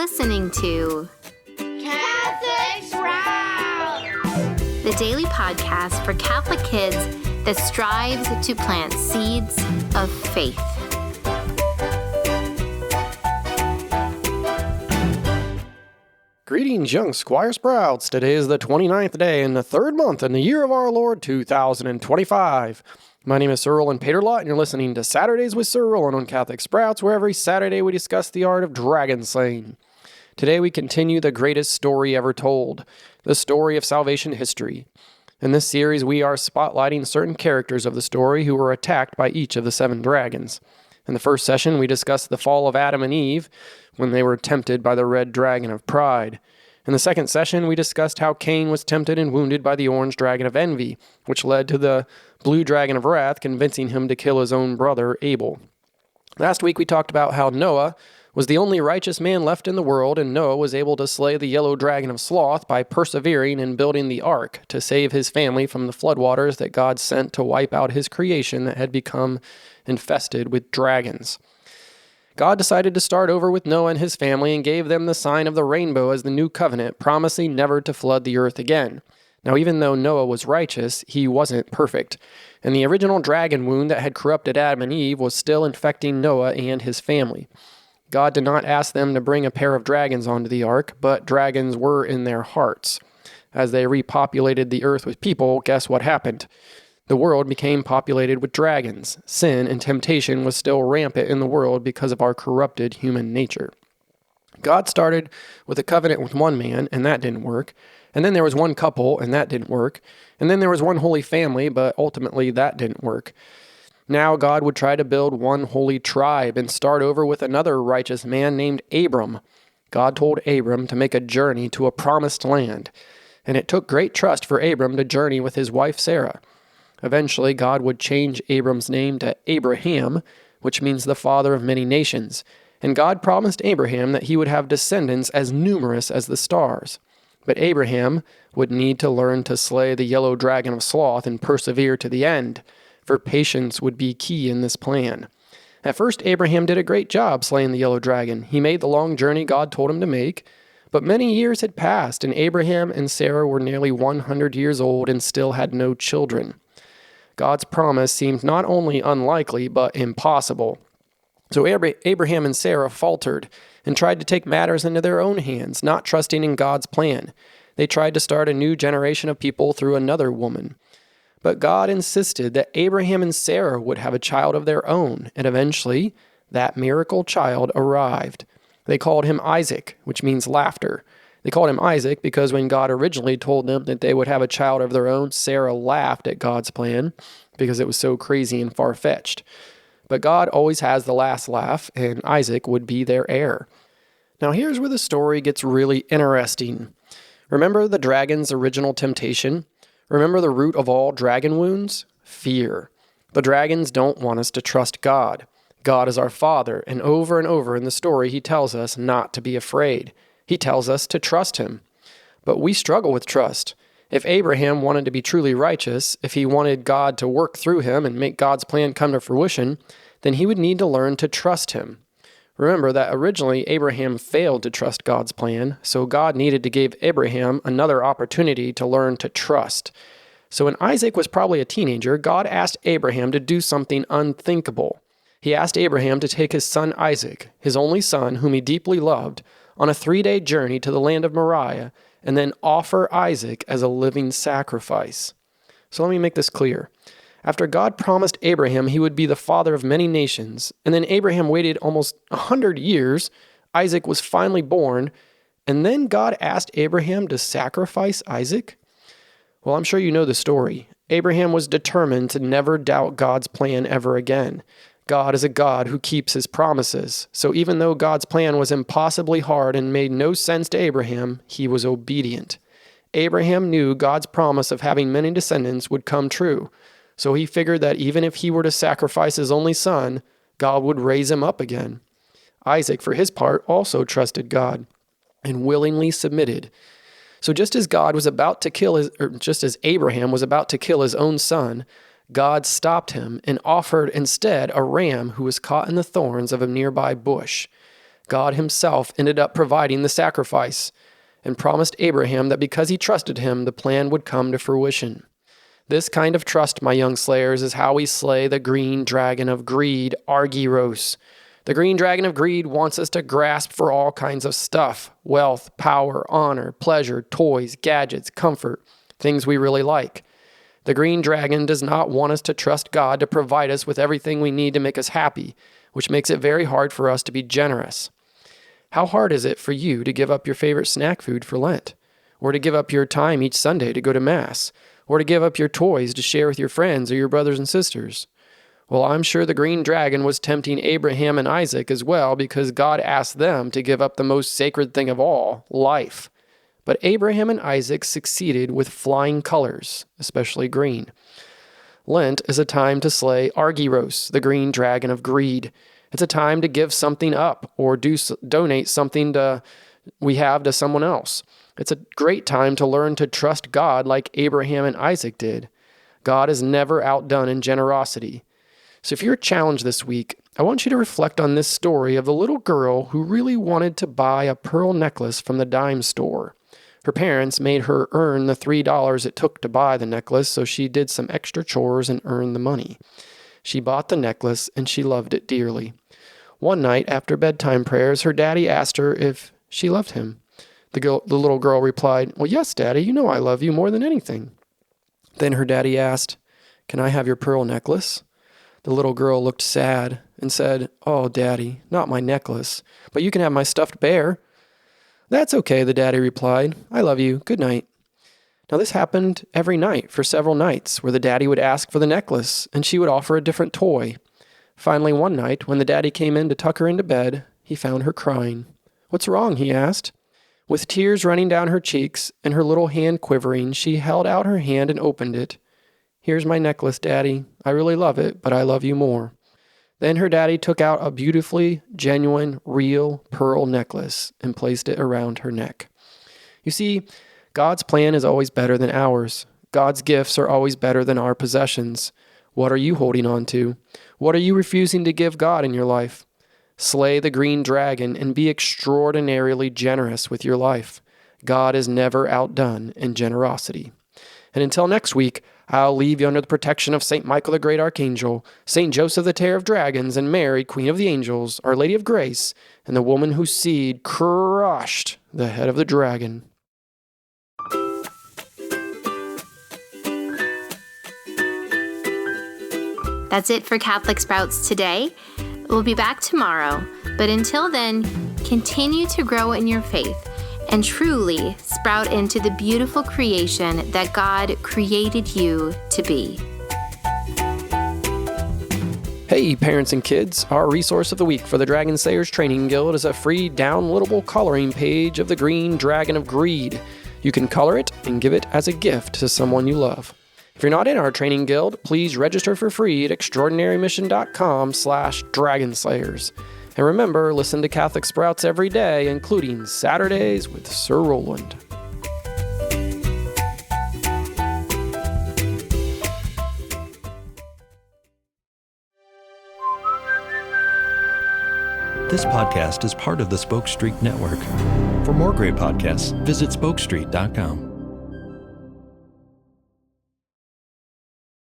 listening to Catholic Sprout, the daily podcast for Catholic kids that strives to plant seeds of faith. Greetings, young Squire Sprouts. Today is the 29th day in the third month in the year of our Lord 2025. My name is Sir Rolland Paterlot, and you're listening to Saturdays with Sir Rolland on Catholic Sprouts, where every Saturday we discuss the art of dragon slaying. Today we continue the greatest story ever told, the story of salvation history. In this series, we are spotlighting certain characters of the story who were attacked by each of the 7 dragons. In the first session, we discussed the fall of Adam and Eve when they were tempted by the red dragon of pride. In the second session, we discussed how Cain was tempted and wounded by the orange dragon of envy, which led to the blue dragon of wrath convincing him to kill his own brother Abel. Last week, we talked about how Noah was the only righteous man left in the world, and Noah was able to slay the yellow dragon of sloth by persevering in building the ark to save his family from the floodwaters that God sent to wipe out his creation that had become infested with dragons. God decided to start over with Noah and his family and gave them the sign of the rainbow as the new covenant, promising never to flood the earth again. Now, even though Noah was righteous, he wasn't perfect, and the original dragon wound that had corrupted Adam and Eve was still infecting Noah and his family. God did not ask them to bring a pair of dragons onto the ark, but dragons were in their hearts. As they repopulated the earth with people, guess what happened? The world became populated with dragons. Sin and temptation was still rampant in the world because of our corrupted human nature. God started with a covenant with one man, and that didn't work. And then there was one couple, and that didn't work. And then there was one holy family, but ultimately that didn't work. Now God would try to build one holy tribe and start over with another righteous man named Abram. God told Abram to make a journey to a promised land, and it took great trust for Abram to journey with his wife Sarah. Eventually, God would change Abram's name to Abraham, which means the father of many nations, and God promised Abraham that he would have descendants as numerous as the stars. But Abraham would need to learn to slay the yellow dragon of sloth and persevere to the end, for patience would be key in this plan. At first, Abraham did a great job slaying the yellow dragon. He made the long journey God told him to make, but many years had passed, and Abraham and Sarah were nearly 100 years old and still had no children. God's promise seemed not only unlikely, but impossible. So Abraham and Sarah faltered and tried to take matters into their own hands, not trusting in God's plan. They tried to start a new generation of people through another woman. But God insisted that Abraham and Sarah would have a child of their own, and eventually that miracle child arrived. They called him Isaac, which means laughter. They called him Isaac because when God originally told them that they would have a child of their own, Sarah laughed at God's plan because it was so crazy and far-fetched. But God always has the last laugh, and Isaac would be their heir. Now here's where the story gets really interesting. Remember the dragon's original temptation? Remember the root of all dragon wounds? Fear. The dragons don't want us to trust God. God is our Father, and over in the story he tells us not to be afraid. He tells us to trust him. But we struggle with trust. If Abraham wanted to be truly righteous, if he wanted God to work through him and make God's plan come to fruition, then he would need to learn to trust him. Remember that originally Abraham failed to trust God's plan, so God needed to give Abraham another opportunity to learn to trust. So when Isaac was probably a teenager, God asked Abraham to do something unthinkable. He asked Abraham to take his son Isaac, his only son whom he deeply loved, on a 3-day journey to the land of Moriah, and then offer Isaac as a living sacrifice. So let me make this clear. After God promised Abraham he would be the father of many nations, and then Abraham waited almost 100 years, Isaac was finally born, and then God asked Abraham to sacrifice Isaac? Well, I'm sure you know the story. Abraham was determined to never doubt God's plan ever again. God is a God who keeps his promises. So even though God's plan was impossibly hard and made no sense to Abraham, he was obedient. Abraham knew God's promise of having many descendants would come true. So he figured that even if he were to sacrifice his only son, God would raise him up again. Isaac, for his part, also trusted God and willingly submitted. So just as Abraham was about to kill his own son, God stopped him and offered instead a ram who was caught in the thorns of a nearby bush. God himself ended up providing the sacrifice and promised Abraham that because he trusted him, the plan would come to fruition. This kind of trust, my young slayers, is how we slay the green dragon of greed, Argyros. The green dragon of greed wants us to grasp for all kinds of stuff: wealth, power, honor, pleasure, toys, gadgets, comfort, things we really like. The green dragon does not want us to trust God to provide us with everything we need to make us happy, which makes it very hard for us to be generous. How hard is it for you to give up your favorite snack food for Lent? Or to give up your time each Sunday to go to Mass? Or to give up your toys to share with your friends or your brothers and sisters? Well, I'm sure the green dragon was tempting Abraham and Isaac as well, because God asked them to give up the most sacred thing of all, life. But Abraham and Isaac succeeded with flying colors, especially green. Lent is a time to slay Argyros, the green dragon of greed. It's a time to give something up or donate something we have to someone else. It's a great time to learn to trust God like Abraham and Isaac did. God is never outdone in generosity. So if you're challenged this week, I want you to reflect on this story of the little girl who really wanted to buy a pearl necklace from the dime store. Her parents made her earn the $3 it took to buy the necklace, so she did some extra chores and earned the money. She bought the necklace, and she loved it dearly. One night, after bedtime prayers, her daddy asked her if she loved him. The little girl replied, "Well, yes, Daddy, you know I love you more than anything." Then her daddy asked, "Can I have your pearl necklace?" The little girl looked sad and said, "Oh, Daddy, not my necklace, but you can have my stuffed bear." "That's okay," the daddy replied. "I love you. Good night." Now, this happened every night for several nights, where the daddy would ask for the necklace, and she would offer a different toy. Finally, one night, when the daddy came in to tuck her into bed, he found her crying. "What's wrong?" he asked. With tears running down her cheeks and her little hand quivering, she held out her hand and opened it. "Here's my necklace, Daddy. I really love it, but I love you more." Then her daddy took out a beautifully genuine, real pearl necklace and placed it around her neck. You see, God's plan is always better than ours. God's gifts are always better than our possessions. What are you holding on to? What are you refusing to give God in your life? Slay the green dragon and be extraordinarily generous with your life. God is never outdone in generosity. And until next week, I'll leave you under the protection of St. Michael the Great Archangel, St. Joseph the Terror of Dragons, and Mary, Queen of the Angels, Our Lady of Grace, and the woman whose seed crushed the head of the dragon. That's it for Catholic Sprouts today. We'll be back tomorrow, but until then, continue to grow in your faith and truly sprout into the beautiful creation that God created you to be. Hey, parents and kids, our resource of the week for the Dragon Slayers Training Guild is a free downloadable coloring page of the Green Dragon of Greed. You can color it and give it as a gift to someone you love. If you're not in our training guild, please register for free at extraordinarymission.com/dragonslayers. And remember, listen to Catholic Sprouts every day, including Saturdays with Sir Rolland. This podcast is part of the Spoke Street Network. For more great podcasts, visit spokestreet.com.